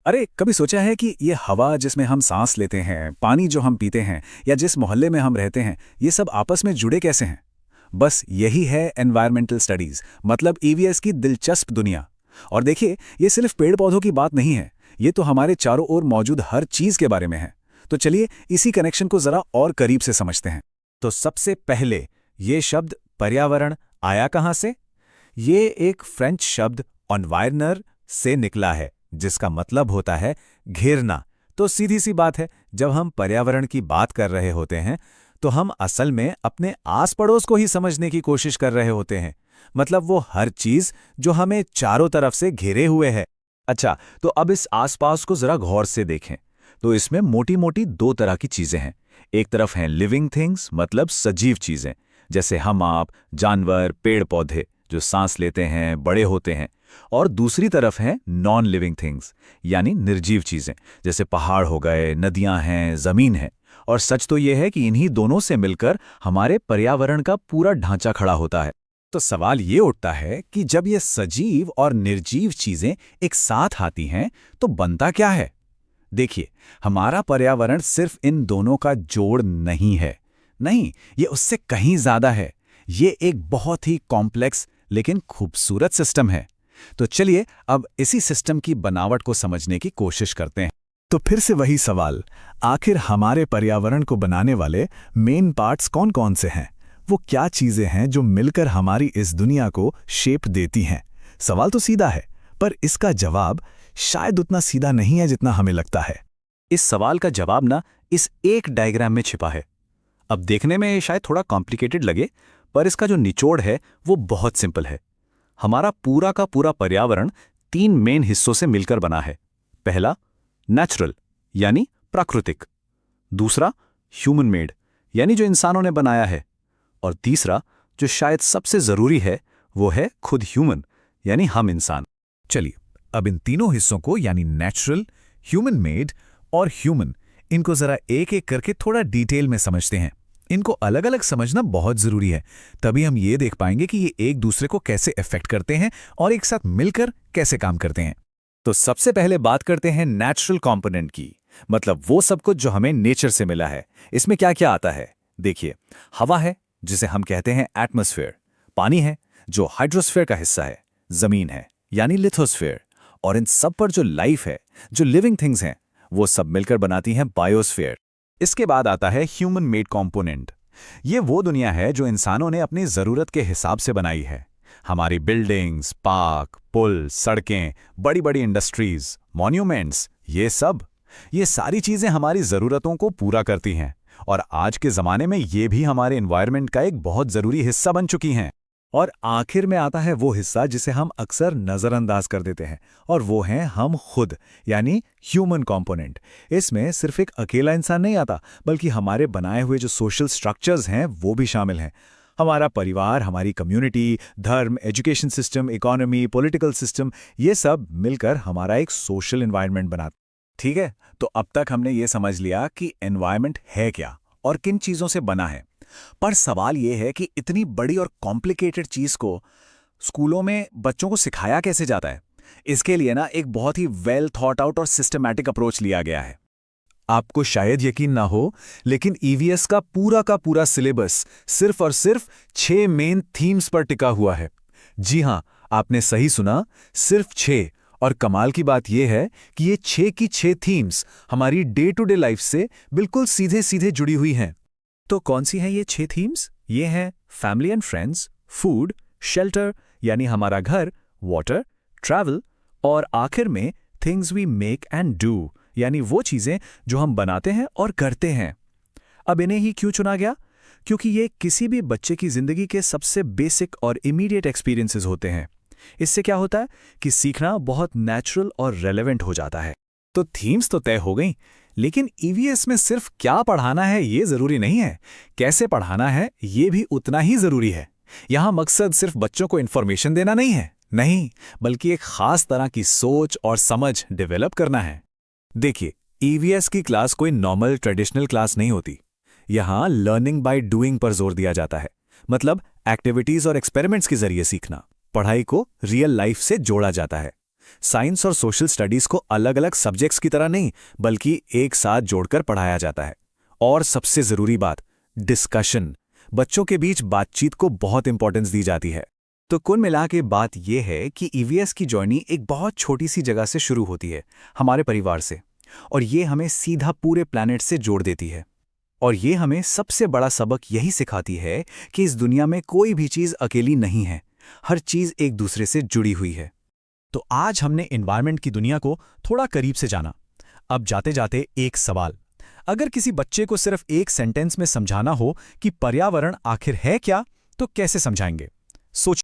अरे कभी सोचा है कि ये हवा जिसमें हम सांस लेते हैं, पानी जो हम पीते हैं या जिस मोहल्ले में हम रहते हैं, ये सब आपस में जुड़े कैसे हैं? बस यही है एनवायरमेंटल स्टडीज, मतलब ईवीएस की दिलचस्प दुनिया। और देखिए, ये सिर्फ पेड़ पौधों की बात नहीं है, ये तो हमारे चारों ओर मौजूद हर चीज के बारे में है। तो चलिए इसी कनेक्शन को जरा और करीब से समझते हैं। तो सबसे पहले ये शब्द पर्यावरण आया कहाँ से? ये एक फ्रेंच शब्द एनवायरनर से निकला है, जिसका मतलब होता है घेरना। तो सीधी सी बात है, जब हम पर्यावरण की बात कर रहे होते हैं तो हम असल में अपने आस पड़ोस को ही समझने की कोशिश कर रहे होते हैं। मतलब वो हर चीज जो हमें चारों तरफ से घेरे हुए है। अच्छा, तो अब इस आसपास को जरा गौर से देखें। तो इसमें मोटी मोटी दो तरह की चीजें हैं। एक तरफ हैं लिविंग थिंग्स, मतलब सजीव चीजें, जैसे हम, आप, जानवर, पेड़ पौधे जो सांस लेते हैं, बड़े होते हैं। और दूसरी तरफ हैं नॉन लिविंग थिंग्स, यानी निर्जीव चीजें, जैसे पहाड़ हो गए, नदियां हैं, जमीन है। और सच तो यह है कि इन्हीं दोनों से मिलकर हमारे पर्यावरण का पूरा ढांचा खड़ा होता है। तो सवाल ये उठता है कि जब ये सजीव और निर्जीव चीजें एक साथ आती हैं तो बनता क्या है? देखिए, हमारा पर्यावरण सिर्फ इन दोनों का जोड़ नहीं है। नहीं, ये उससे कहीं ज्यादा है। ये एक बहुत ही कॉम्प्लेक्स लेकिन खूबसूरत सिस्टम है। तो चलिए अब इसी सिस्टम की बनावट को समझने की कोशिश करते हैं। तो फिर से वही सवाल, आखिर हमारे पर्यावरण को बनाने वाले मेन पार्ट्स कौन कौन से हैं? वो क्या चीजें हैं जो मिलकर हमारी इस दुनिया को शेप देती हैं? सवाल तो सीधा है, पर इसका जवाब शायद उतना सीधा नहीं है जितना हमें लगता है। इस सवाल का जवाब ना इस एक डायग्राम में छिपा है। अब देखने में शायद थोड़ा कॉम्प्लिकेटेड लगे, पर इसका जो निचोड़ है वो बहुत सिंपल है। हमारा पूरा का पूरा पर्यावरण तीन मेन हिस्सों से मिलकर बना है। पहला, नेचुरल, यानी प्राकृतिक। दूसरा, ह्यूमन मेड, यानी जो इंसानों ने बनाया है। और तीसरा, जो शायद सबसे जरूरी है, वो है खुद ह्यूमन, यानी हम इंसान। चलिए अब इन तीनों हिस्सों को, यानी नेचुरल, ह्यूमन मेड और ह्यूमन, इनको जरा एक एक करके थोड़ा डिटेल में समझते हैं। इनको अलग अलग समझना बहुत जरूरी है, तभी हम ये देख पाएंगे कि ये एक दूसरे को कैसे अफेक्ट करते हैं और एक साथ मिलकर कैसे काम करते हैं। तो सबसे पहले बात करते हैं नेचुरल कंपोनेंट की, मतलब वो सब कुछ जो हमें नेचर से मिला है। इसमें क्या क्या आता है? देखिए, हवा है जिसे हम कहते हैं एटमॉस्फेयर, पानी है जो हाइड्रोस्फेयर का हिस्सा है, जमीन है यानी लिथोस्फेयर, और इन सब पर जो लाइफ है, जो लिविंग थिंग्स हैं, वो सब मिलकर बनाती हैं बायोस्फीयर। इसके बाद आता है ह्यूमन मेड कंपोनेंट। ये वो दुनिया है जो इंसानों ने अपनी जरूरत के हिसाब से बनाई है। हमारी बिल्डिंग्स, पार्क, पुल, सड़कें, बड़ी बड़ी इंडस्ट्रीज, मॉन्यूमेंट्स, ये सारी चीजें हमारी जरूरतों को पूरा करती हैं। और आज के जमाने में ये भी हमारे एनवायरनमेंट का एक बहुत जरूरी हिस्सा बन चुकी हैं। और आखिर में आता है वो हिस्सा जिसे हम अक्सर नजरअंदाज कर देते हैं, और वो हैं हम खुद, यानी ह्यूमन कंपोनेंट। इसमें सिर्फ एक अकेला इंसान नहीं आता, बल्कि हमारे बनाए हुए जो सोशल स्ट्रक्चर्स हैं वो भी शामिल हैं। हमारा परिवार, हमारी कम्युनिटी, धर्म, education system, economy, political system, ये सब मिलकर हमारा एक सोशल एनवायरनमेंट बनाते। ठीक है, तो अब तक हमने ये समझ लिया कि एनवायरनमेंट है क्या और किन चीजों से बना है। पर सवाल यह है कि इतनी बड़ी और कॉम्प्लिकेटेड चीज को स्कूलों में बच्चों को सिखाया कैसे जाता है? इसके लिए ना एक बहुत ही वेल थॉट आउट और सिस्टमैटिक अप्रोच लिया गया है। आपको शायद यकीन ना हो, लेकिन ईवीएस का पूरा सिलेबस सिर्फ और सिर्फ 6 मेन थीम्स पर टिका हुआ है। जी हां, आपने सही सुना, सिर्फ 6। और कमाल की बात यह है कि ये 6 की 6 थीम्स हमारी डे टू डे लाइफ से बिल्कुल सीधे सीधे जुड़ी हुई हैं। तो कौन सी हैं ये 6 थीम्स? ये हैं family and friends, food, shelter यानी हमारा घर, वाटर, ट्रैवल, और आखिर में things we make and do, यानी वो चीजें जो हम बनाते हैं और करते हैं। अब इन्हें ही क्यों चुना गया? क्योंकि ये किसी भी बच्चे की जिंदगी के सबसे बेसिक और इमीडिएट एक्सपीरियंसेस होते हैं। इससे क्या होता है कि सीखना बहुत नेचुरल और रेलेवेंट हो जाता है। तो थीम्स तो तय हो गई, लेकिन ईवीएस में सिर्फ क्या पढ़ाना है ये जरूरी नहीं है, कैसे पढ़ाना है ये भी उतना ही जरूरी है। यहां मकसद सिर्फ बच्चों को इन्फॉर्मेशन देना नहीं है, नहीं, बल्कि एक खास तरह की सोच और समझ डेवलप करना है। देखिए, ईवीएस की क्लास कोई नॉर्मल ट्रेडिशनल क्लास नहीं होती। यहां लर्निंग बाय डूइंग पर जोर दिया जाता है, मतलब एक्टिविटीज और एक्सपेरिमेंट्स के जरिए सीखना। पढ़ाई को रियल लाइफ से जोड़ा जाता है। साइंस और सोशल स्टडीज को अलग-अलग सब्जेक्ट्स की तरह नहीं, बल्कि एक साथ जोड़कर पढ़ाया जाता है। और सबसे जरूरी बात, डिस्कशन। बच्चों के बीच बातचीत को बहुत इंपॉर्टेंस दी जाती है। तो कुल मिला के बात यह है कि ईवीएस की जर्नी एक बहुत छोटी सी जगह से शुरू होती है, हमारे परिवार से, और ये हमें सीधा पूरे प्लैनेट से जोड़ देती है। और ये हमें सबसे बड़ा सबक यही सिखाती है कि इस दुनिया में कोई भी चीज़ अकेली नहीं है, हर चीज़ एक दूसरे से जुड़ी हुई है। तो आज हमने एनवायरनमेंट की दुनिया को थोड़ा करीब से जाना। अब जाते जाते एक सवाल, अगर किसी बच्चे को सिर्फ एक सेंटेंस में समझाना हो कि पर्यावरण आखिर है क्या, तो कैसे समझाएंगे? सोचिए।